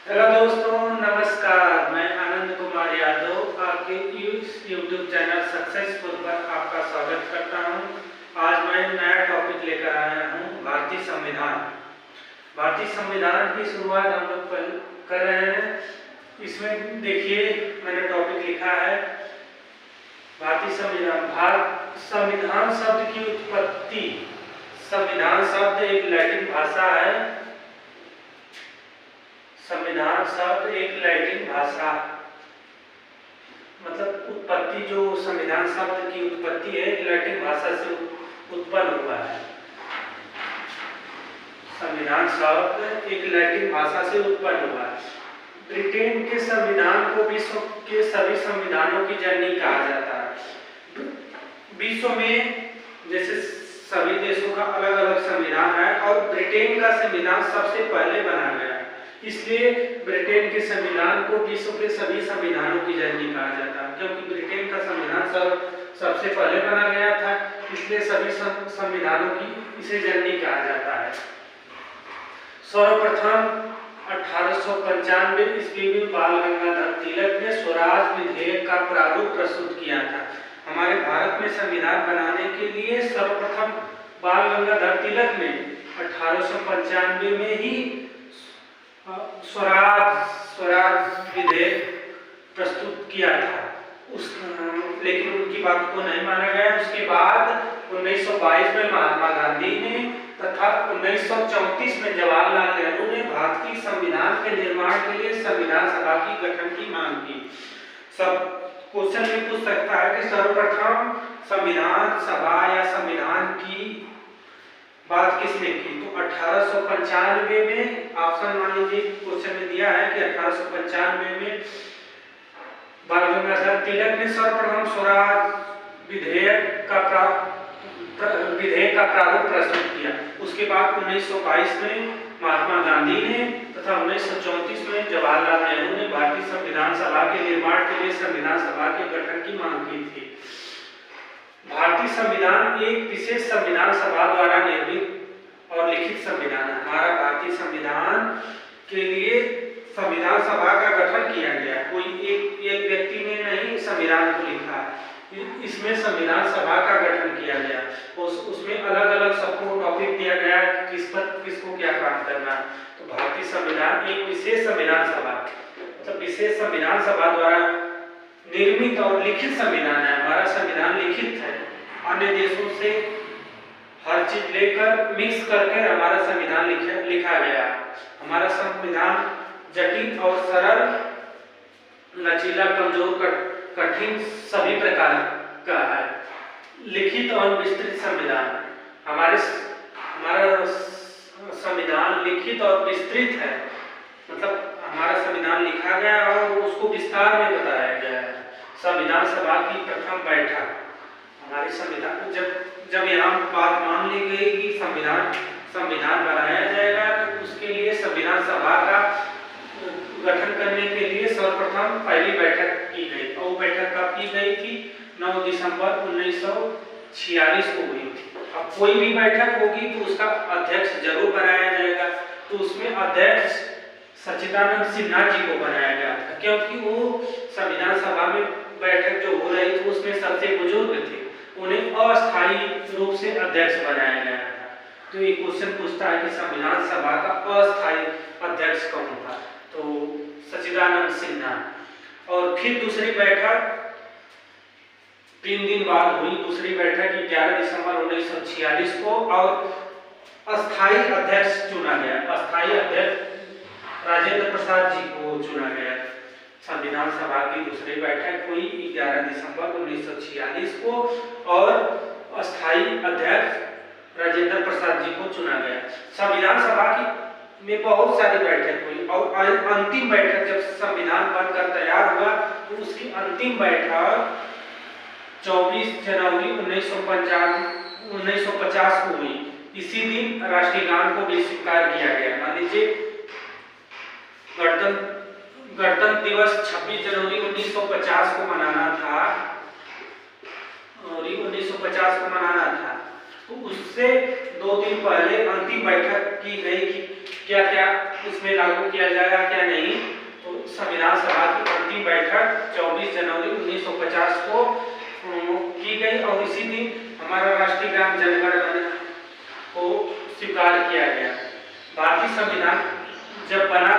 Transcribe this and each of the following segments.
Hello दोस्तों, नमस्कार। मैं आनंद कुमार यादव आपके यूट्यूब चैनल सक्सेसफुल पर आपका स्वागत करता हूं। आज मैं नया टॉपिक लेकर आया हूं, भारतीय संविधान। भारतीय संविधान की शुरुआत हम लोग कर रहे हैं। इसमें देखिए, मैंने टॉपिक लिखा है भारतीय संविधान। संविधान शब्द की उत्पत्ति। संविधान शब्द एक लैटिन भाषा है। संविधान शब्द एक लैटिन भाषा, मतलब उत्पत्ति, जो संविधान शब्द की उत्पत्ति है लैटिन भाषा से उत्पन्न हुआ है। संविधान शब्द एक लैटिन भाषा से उत्पन्न हुआ है। ब्रिटेन के संविधान को विश्व के सभी संविधानों की जननी कहा जाता है। विश्व में जैसे सभी देशों का अलग अलग संविधान है और ब्रिटेन का संविधान सबसे पहले बना गया, इसलिए ब्रिटेन के संविधान को विश्व के सभी संविधानों की जननी कहा जाता है। क्योंकि ब्रिटेन का संविधान सबसे पहले बना गया था, इसलिए सभी संविधानों की इसे जननी कहा जाता है। सर्वप्रथम 1895 ईस्वी में बाल गंगाधर तिलक ने स्वराज विधेयक का प्रारूप प्रस्तुत किया था। हमारे भारत में संविधान बनाने के लिए सर्वप्रथम बाल गंगाधर तिलक ने 1895 में ही स्वराज विधेयक प्रस्तुत किया था। लेकिन उनकी बात को नहीं माना गया। उसके बाद 1922 में महात्मा गांधी ने तथा 1934 में जवाहरलाल नेहरू ने भारतीय संविधान के निर्माण के लिए संविधान सभा की गठन की मांग की। सब क्वेश्चन में पूछ सकता है कि सर्वप्रथम संविधान सभा या संविधान की बात किसने की? तो 1895 में, ऑप्शन मान लीजिए क्वेश्चन में दिया है कि 1895 में बाल गंगाधर तिलक ने सर्वप्रथम स्वराज विधेयक का प्रारूप प्रस्तुत किया। उसके बाद 1922 में महात्मा गांधी ने तथा 1934 में जवाहरलाल नेहरू ने भारतीय संविधान सभा के निर्माण के लिए संविधान सभा के गठन की मांग की थी। भारतीय संविधान एक विशेष संविधान सभा द्वारा निर्मित और लिखित संविधान है। हमारा भारतीय संविधान के लिए संविधान सभा का गठन किया गया। कोई एक व्यक्ति ने नहीं संविधान को लिखा, इसमें संविधान सभा का गठन किया गया। उसमें अलग अलग सबको टॉपिक दिया गया किसको क्या काम करना। तो भारतीय संविधान एक विशेष संविधान सभा, मतलब विशेष संविधान सभा द्वारा निर्मित और लिखित संविधान है। हमारा संविधान लिखित है। अन्य देशों से हर चीज लेकर मिक्स करके हमारा संविधान लिखा गया। हमारा संविधान जटिल और सरल, लचीला, कमजोर, कठिन सभी प्रकार का है। लिखित और विस्तृत संविधान। हमारा संविधान लिखित और विस्तृत है, मतलब हमारा संविधान लिखा गया और उसको विस्तार में बताया गया है। संविधान सभा की प्रथम बैठक, हमारे संविधान जब यहाँ बात मान ली गई कि संविधान बनाया जाएगा, तो उसके लिए संविधान सभा का गठन करने के लिए सर्वप्रथम पहली बैठक की गई। और वो बैठक कब की गई थी? 9 दिसंबर 1946 को हुई थी। अब कोई भी बैठक होगी तो उसका अध्यक्ष जरूर बनाया जाएगा। तो उसमें अध्यक्ष सच्चिदानंद सिन्हा जी को बनाया गया था, क्योंकि वो संविधान सभा में बैठक जो हो रही थी उसमें सबसे बुजुर्ग थे। उन्हें अस्थायी रूप से अध्यक्ष बनाया गया था। तो ये क्वेश्चन पूछता है कि संविधान सभा का अस्थायी अध्यक्ष कौन था? तो सच्चिदानंद सिन्हा। और फिर दूसरी बैठक 3 दिन बाद हुई। दूसरी बैठक 11 दिसंबर 1946 को, और अस्थायी अध्यक्ष चुना गया। अस्थायी अध्यक्ष राजेंद्र प्रसाद जी को चुना गया। संविधान सभा की दूसरी बैठक हुई 11 दिसंबर 1946 को और अस्थायी अध्यक्ष राजेंद्र प्रसाद जी को चुना गया। संविधान सभा की में बहुत सारी बैठक हुई और अंतिम बैठक जब संविधान बनकर तैयार हुआ तो उसकी अंतिम बैठक 24 जनवरी 1950 को हुई। इसी दिन राष्ट्रीय गान को भी स्वीकार किया गया। मान लीजिए गणतंत्र दिवस 26 जनवरी 1950 को मनाना था, और 1950 को मनाना था, तो उससे 2 दिन पहले अंतिम बैठक की गई कि क्या क्या उसमें लागू किया जाएगा क्या नहीं। उसी दिन हमारा राष्ट्रीय गान जनगण मन को स्वीकार किया गया। भारतीय संविधान जब बना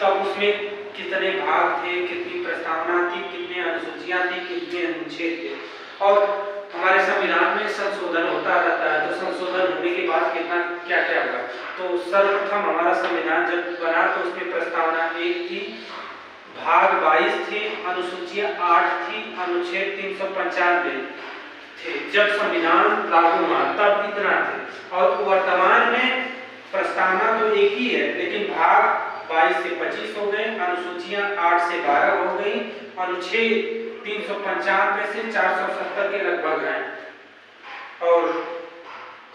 तब उसमें कितने भाग थे, कितनी प्रस्तावना थी, कितनी अनुसूचियां थी, कितने अनुच्छेद थे, और हमारे संविधान में संशोधन होता रहता है। तो संशोधन होने के बाद कितना क्या क्या हुआ। तो सर्वप्रथम हमारा संविधान जब बना तो उसमें प्रस्तावना 1 थी, भाग 22 थे, अनुसूचियां 8 थी, अनुच्छेद 395 थे। जब संविधान लागू हुआ तब इतना थे, और वर्तमान में प्रस्तावना तो एक ही है, लेकिन भाग 22 से 25 हो गए, अनुसूचियां 8 से 12 हो गई, अनुच्छेद 395 से 470 के लगभग हैं। और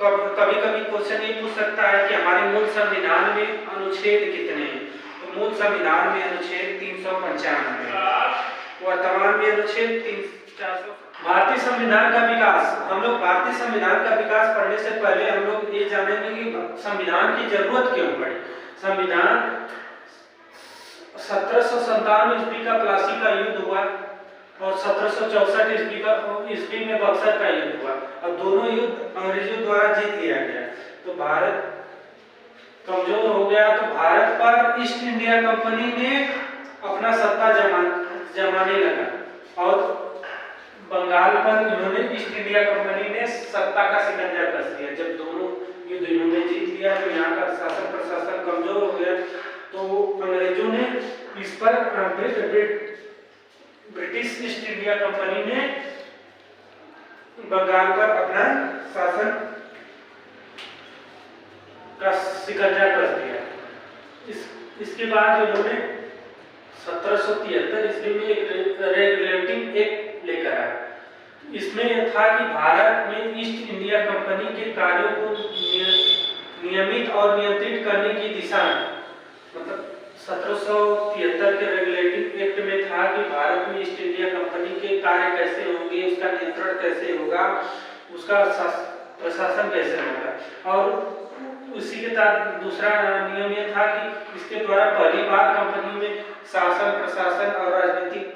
कभी कभी क्वेश्चन ये पूछ सकता है कि हमारे मूल संविधान में अनुच्छेद कितने हैं। तो मूल संविधान में अनुच्छेद 395, वर्तमान में अनुच्छेद 400। भारतीय संविधान का विकास, हम लोग भारतीय संविधान का विकास पढ़ने से पहले हम लोग ये जानेंगे कि संविधान की जरूरत क्यों पड़ी। संविधान 1797 ईस्वी का प्लासी का युद्ध हुआ और 1764 ईस्वी में बक्सर का युद्ध हुआ, और दोनों युद्ध अंग्रेजों द्वारा जीत लिया गया। तो भारत कमजोर हो गया, तो भारत पर ईस्ट इंडिया कंपनी ने अपना सत्ता जमाने लगा, और बंगाल पर इन्होंने ईस्ट इंडिया कंपनी ने सत्ता का शिकंजा कस दिया। जब दोनों युद्ध इन्होंने जीत लिया तो यहाँ का शासन प्रशासन कमजोर हो गया, तो अंग्रेजों ने इस पर ब्रिटिश ईस्ट इंडिया कंपनी ने बंगाल पर अपना शासन का शिकंजा कस दिया। इसके बाद उन्होंने 1773 ईस्वी में एक रेगुलेटिंग एक्ट लेकर आया। इसमें यह था कि भारत में ईस्ट इंडिया कंपनी के कार्यों को नियमित और नियंत्रित करने की दिशा में, मतलब 1773 के रेगुलेटिंग एक्ट में था कि भारत में ईस्ट इंडिया कंपनी के कार्य कैसे होंगे, उसका नियंत्रण कैसे होगा, उसका प्रशासन कैसे होगा। और उसी के साथ दूसरा नियम यह था कि इसके द्वारा पहली बार कंपनी में शासन प्रशासन और राजनीतिक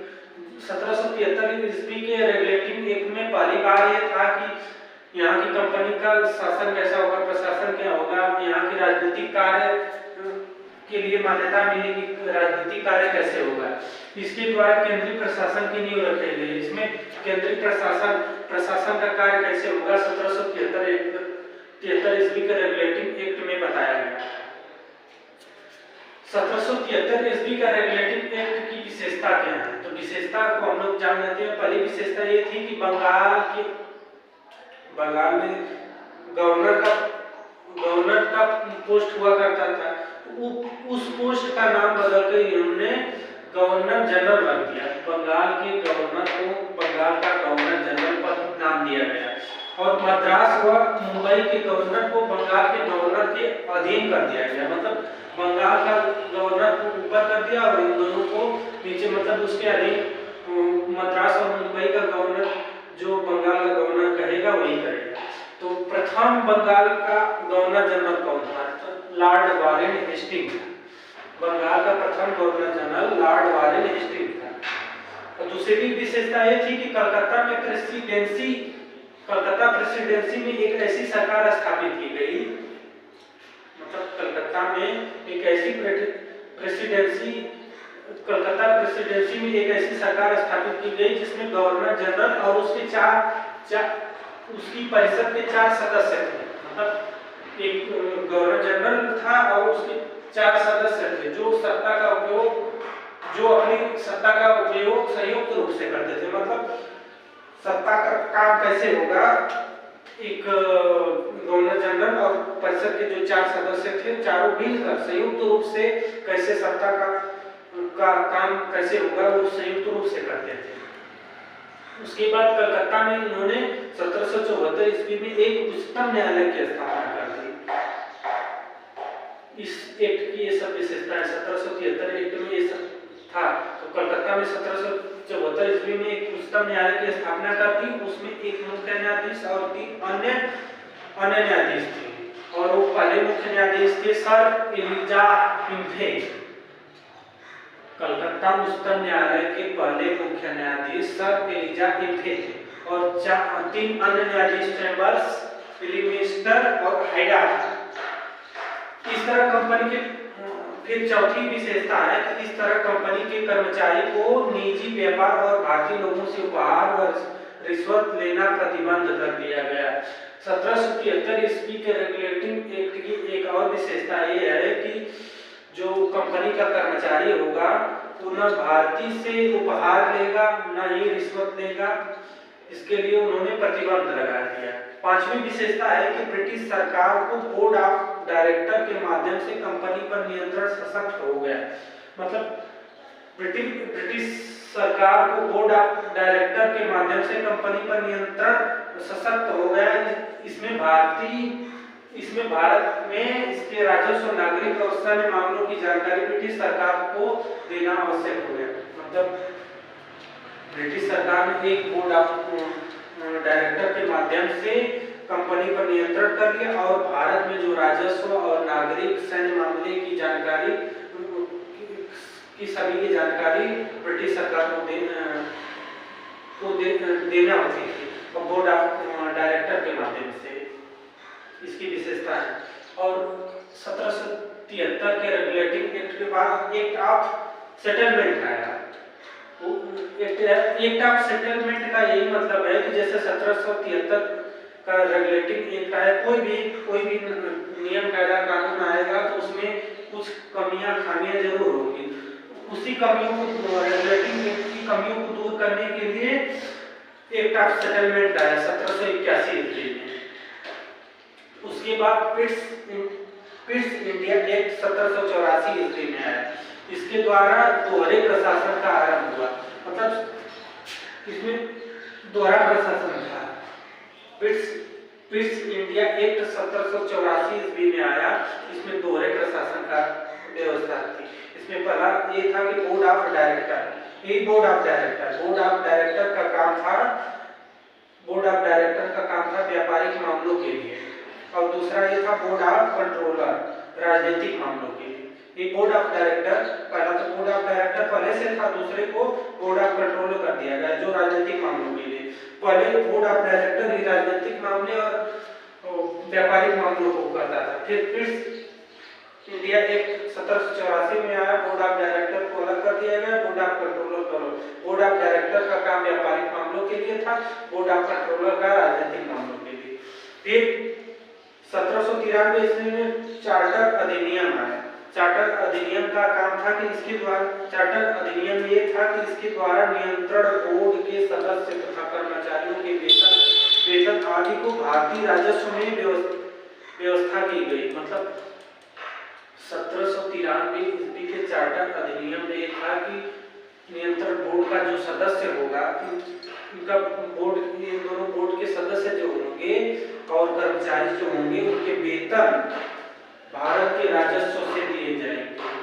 1773 ईस्वी के रेगुलेटिंग एक्ट में पहली बार यह था कि यहाँ की कंपनी का शासन कैसा होगा, प्रशासन क्या होगा, यहाँ की राजनीतिक कार्य के लिए मान्यता मिलेगी, राजनीतिक कार्य कैसे होगा। इसके द्वारा केंद्रीय प्रशासन की नींव रखी गई। इसमें केंद्रीय प्रशासन का कार्य कैसे होगा 1773 ईस्वी के रेगुलेटिंग एक्ट में बताया गया। 1773 ईस्वी का रेगुलेटिंग एक्ट की विशेषता क्या है। तो विशेषता को हम लोग जान लेते हैं। पहली विशेषता ये थी कि बंगाल में गवर्नर का पोस्ट हुआ करता था। उस पोस्ट का नाम बदलकर इन्होंने गवर्नर जनरल रख दिया। बंगाल के गवर्नर को बंगाल का गवर्नर जनरल पर नाम दिया गया, और मद्रास व मुंबई के गवर्नर को बंगाल के गवर्नर के अधीन कर दिया गया। मतलब बंगाल का गवर्नर को ऊपर कर दिया और इन दोनों को नीचे, मतलब उसके अधीन मद्रास और मुंबई का गवर्नर जो बंगाल का गवर्नर कहेगा वही करेगा। तो प्रथम बंगाल का गवर्नर जनरल कौन था? तो लॉर्ड वारेन हेस्टिंग था। बंगाल का प्रथम governor general lord Warren Hasting था। और दूसरी विशेषता ये थी कि कलकत्ता प्रेसिडेंसी में एक ऐसी सरकार स्थापित की गई, मतलब कलकत्ता में एक ऐसी कलकत्ता प्रेसिडेंसी में एक ऐसी सरकार स्थापित की गई जिसमें गवर्नर जनरल और उसके उसकी परिषद के 4 सदस्य थे। मतलब एक गवर्नर जनरल था और उसके 4 सदस्य थे जो अपनी सत्ता का उपयोग संयुक्त रूप से करते थे। मतलब सत्ता का काम कैसे होगा, एक गवर्नर जनरल और परिषद के जो 4 सदस्य थे, चारों मिलकर संयुक्त रूप से कैसे सत्ता का काम कैसे होगा वो संयुक्त रूप से करते थे। उसके बाद कलकत्ता में इन्होंने 1774 ईस्वी में एक उच्चतम न्यायालय की स्थापना कर दी। इस एक्ट की ये सब विशेषता है। 1773 एक्ट में ये सब था। तो कलकत्ता में 1774 ईस्वी में एक उच्चतम न्यायालय की स्थापना कर दी। उसमें एक मुख्य न्यायाधीश और 3 अन्य न्यायाधीश थे, और वो पहले मुख्य न्यायाधीश थे सर एलिजा इम्फे। कलकत्ता उच्चतम न्यायालय के पहले मुख्य न्यायाधीश सर एलिजा इम्फे थे। और 3 अन्य न्यायाधीश चैम्बर्स, फिलिमिस्टर और हाइडा। इस तरह कंपनी के फिर चौथी विशेषता है कि इस तरह कंपनी के कर्मचारी को निजी व्यापार और भारतीय लोगों से उपहार व रिश्वत लेना प्रतिबंध कर दिया गया। 1773 ईस्वी के रेगुलेटिंग एक्ट की एक और विशेषता ये है कि जो कंपनी का कर्मचारी होगा वो न भारतीय से उपहार लेगा न ही रिश्वत लेगा, इसके लिए उन्होंने प्रतिबंध लगा दिया। पांचवी विशेषता है कि ब्रिटिश सरकार को बोर्ड ऑफ डायरेक्टर के माध्यम से कंपनी पर नियंत्रण सशक्त हो गया। मतलब ब्रिटिश सरकार को बोर्ड ऑफ डायरेक्टर के माध्यम से कंपनी पर नियंत्रण सशक्त हो गया। इसमें भारत में इसके राजस्व, नागरिक और सैन्य मामलों की जानकारी ब्रिटिश सरकार को देना आवश्यक हो गया। मतलब ब्रिटिश सरकार ने एक बोर्ड ऑफ डायरेक्टर के माध्यम से कंपनी पर नियंत्रण कर लिया और भारत में जो राजस्व और नागरिक सैन्य मामले की जानकारी की सभी की जानकारी ब्रिटिश सरकार को देना होती थी और बोर्ड ऑफ डायरेक्टर के माध्यम से। इसकी विशेषता है। और 1773 के रेगुलेटिंग एक्ट के बाद एक्ट ऑफ सेटलमेंट आया। एक्ट ऑफ सेटलमेंट का यही मतलब है कि जैसे 1773 का रेगुलेटिंग एक्ट आया, कोई भी नियम कायदा कानून आएगा तो उसमें कुछ कमियां खामियां जरूर होगी। उसी कमियों को, रेगुलेटिंग एक्ट की कमियों को दूर करने के लिए एक्ट ऑफ सेटलमेंट आया 1781 ईस्वी में। उसके बाद पिट्स इंडिया एक्ट 1784 ईस्वी में आया। इसके द्वारा दोहरे प्रशासन का आरंभ हुआ। मतलब इसमें दोहरा प्रशासन था। पिट्स इंडिया एक्ट 1784 ईस्वी में आया। इसमें दोहरे प्रशासन का व्यवस्था थी। इसमें पहला ये था कि बोर्ड ऑफ डायरेक्टर का काम था व्यापारिक मामलों के लिए, और दूसरा ये था बोर्ड ऑफ कंट्रोलर, राजनीतिक मामलों के लिए। ये बोर्ड ऑफ डायरेक्टर, पहला तो बोर्ड ऑफ डायरेक्टर पहले से था, दूसरे को बोर्ड ऑफ कंट्रोलर कर दिया गया जो राजनीतिक मामलों के लिए। पहले बोर्ड ऑफ डायरेक्टर ही राजनीतिक मामले और व्यापारिक मामलों को करता था। फिर इंडिया एक्ट 1784 में आया, बोर्ड ऑफ डायरेक्टर को अलग कर दिया गया, बोर्ड ऑफ कंट्रोलर करो। बोर्ड ऑफ डायरेक्टर का काम व्यापारिक मामलों के लिए था, बोर्ड ऑफ कंट्रोलर का राजनीतिक मामलों के लिए। फिर 1793 ईस्वी में चार्टर अधिनियम आया। चार्टर अधिनियम का काम था कि इसके द्वारा, चार्टर अधिनियम ये था कि इसके द्वारा नियंत्रण बोर्ड के सदस्य तथा कर्मचारियों के वेतन आदि को भारतीय राजस्व में व्यवस्था की गई। मतलब 1793 ईस्वी के चार्टर अधिनियम में ये था कि नियंत्रण बोर्ड का जो सदस्य होगा, इनका बोर्ड, इन दोनों बोर्ड के सदस्य जो होंगे और कर्मचारी जो होंगे, उनके वेतन भारत के राजस्व से दिए जाएंगे।